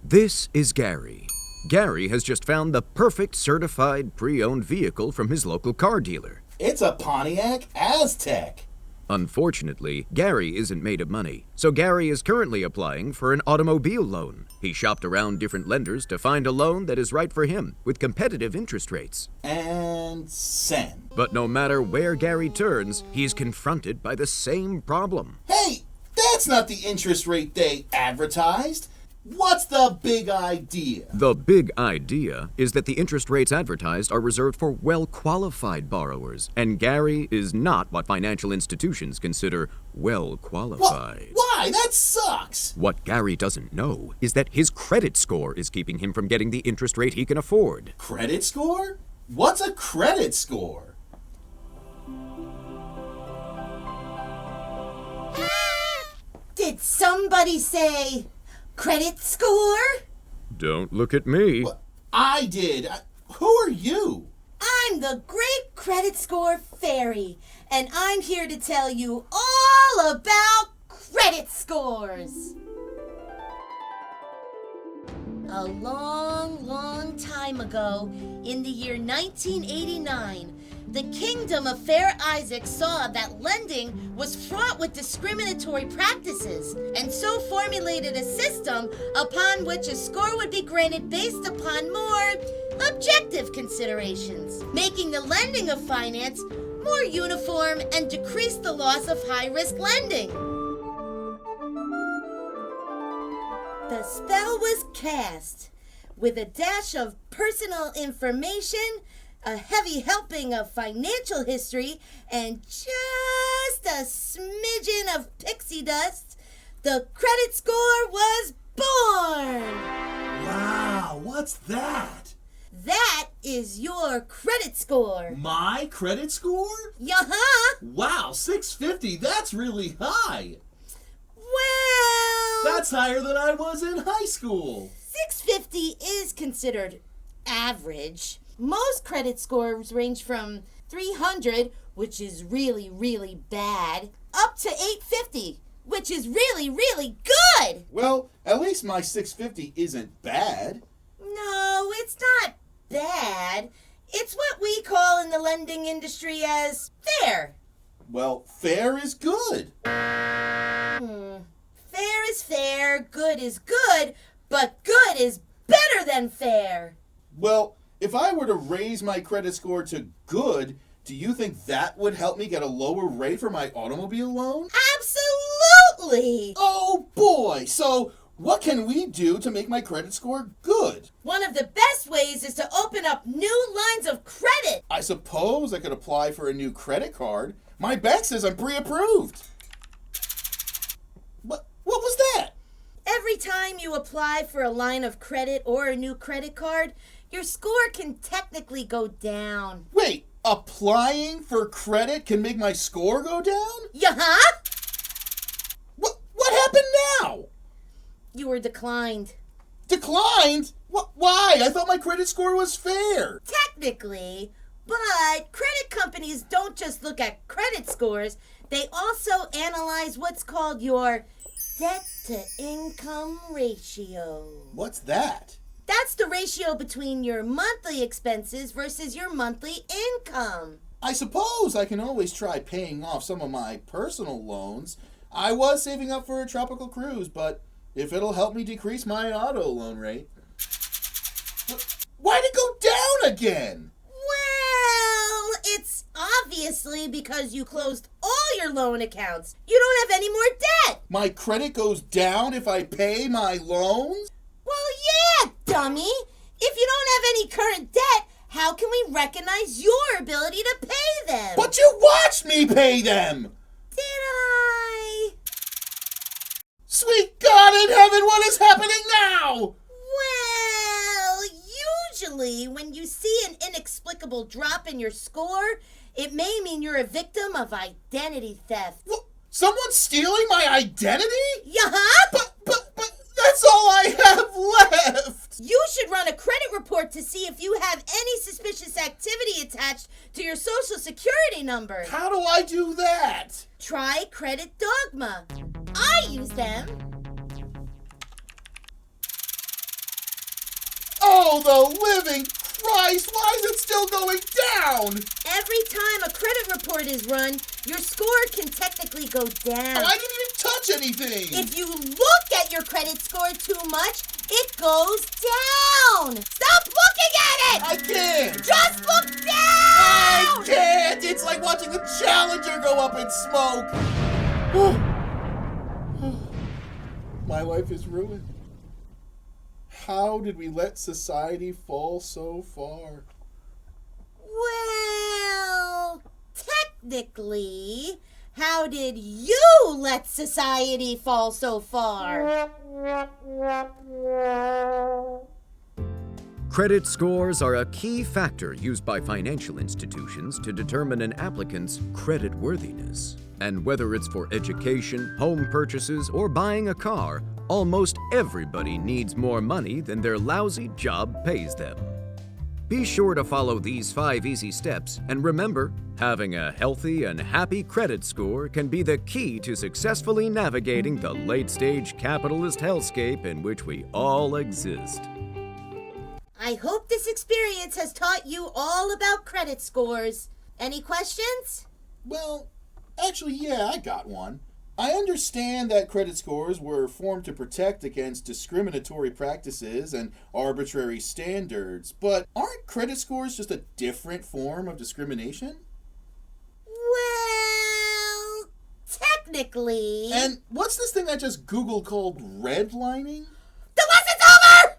This is Gary. Gary has just found the perfect certified pre-owned vehicle from his local car dealer. It's a Pontiac Aztek. Unfortunately, Gary isn't made of money, so Gary is currently applying for an automobile loan. He shopped around different lenders to find a loan that is right for him, with competitive interest rates. And send. But no matter where Gary turns, he is confronted by the same problem. Hey, that's not the interest rate they advertised. What's the big idea? The big idea is that the interest rates advertised are reserved for well-qualified borrowers, and Gary is not what financial institutions consider well-qualified. Why? That sucks! What Gary doesn't know is that his credit score is keeping him from getting the interest rate he can afford. Credit score? What's a credit score? Did somebody say credit score? Don't look at me. Well, I did. Who are you? I'm the Great Credit Score Fairy, and I'm here to tell you all about credit scores. A long time ago, in the year 1989, the Kingdom of Fair Isaac saw that lending was fraught with discriminatory practices, and so formulated a system upon which a score would be granted based upon more objective considerations, making the lending of finance more uniform and decrease the loss of high-risk lending. The spell was cast, with a dash of personal information, a heavy helping of financial history, and just a smidgen of pixie dust. The credit score was born! Wow, what's that? That is your credit score. My credit score? Yeah-huh. Wow, 650, that's really high. Well, That's higher than I was in high school. 650 is considered average. Most credit scores range from 300, which is really bad, up to 850, which is really good. Well, at least my 650 isn't bad. No, it's not bad. It's what we call in the lending industry as fair. Well, fair is good. Fair is fair, good is good, but good is better than fair. Well, if I were to raise my credit score to good, do you think that would help me get a lower rate for my automobile loan? Absolutely! Oh boy! So, what can we do to make my credit score good? One of the best ways is to open up new lines of credit. I suppose I could apply for a new credit card. My bank says I'm pre-approved. What was that? Every time you apply for a line of credit or a new credit card, your score can technically go down. Wait, applying for credit can make my score go down? Yeah-huh? What happened now? You were declined. Declined? Why? I thought my credit score was fair. Technically, but credit companies don't just look at credit scores, they also analyze what's called your debt-to-income ratio. What's that? That's the ratio between your monthly expenses versus your monthly income. I suppose I can always try paying off some of my personal loans. I was saving up for a tropical cruise, but if it'll help me decrease my auto loan rate. Why'd it go down again? Well, it's obviously because you closed all your loan accounts. You don't have any more debt. My credit goes down if I pay my loans? Well, yeah, dummy. If you don't have any current debt, how can we recognize your ability to pay them? But you watched me pay them! Did I? Sweet God in heaven, what is happening now? Well, usually when you see an inexplicable drop in your score, it may mean you're a victim of identity theft. What? Someone's stealing my identity? Yeah-huh? But that's all I have left! You should run a credit report to see if you have any suspicious activity attached to your social security number. How do I do that? Try Credit Dogma. I use them. Oh, the living Christ! Why is it still going down? Every time a credit report is run, your score can technically go down. I didn't even touch anything! If you look at your credit score too much, it goes down. Stop looking at it! I can't! Just look down! I can't! It's like watching the Challenger go up in smoke! My life is ruined. How did we let society fall so far? Well, technically, how did you let society fall so far? Credit scores are a key factor used by financial institutions to determine an applicant's creditworthiness. And whether it's for education, home purchases, or buying a car, almost everybody needs more money than their lousy job pays them. Be sure to follow these 5 easy steps, and remember, having a healthy and happy credit score can be the key to successfully navigating the late-stage capitalist hellscape in which we all exist. I hope this experience has taught you all about credit scores. Any questions? Well, actually, yeah, I got one. I understand that credit scores were formed to protect against discriminatory practices and arbitrary standards, but aren't credit scores just a different form of discrimination? Well, technically... And what's this thing I just Googled called redlining?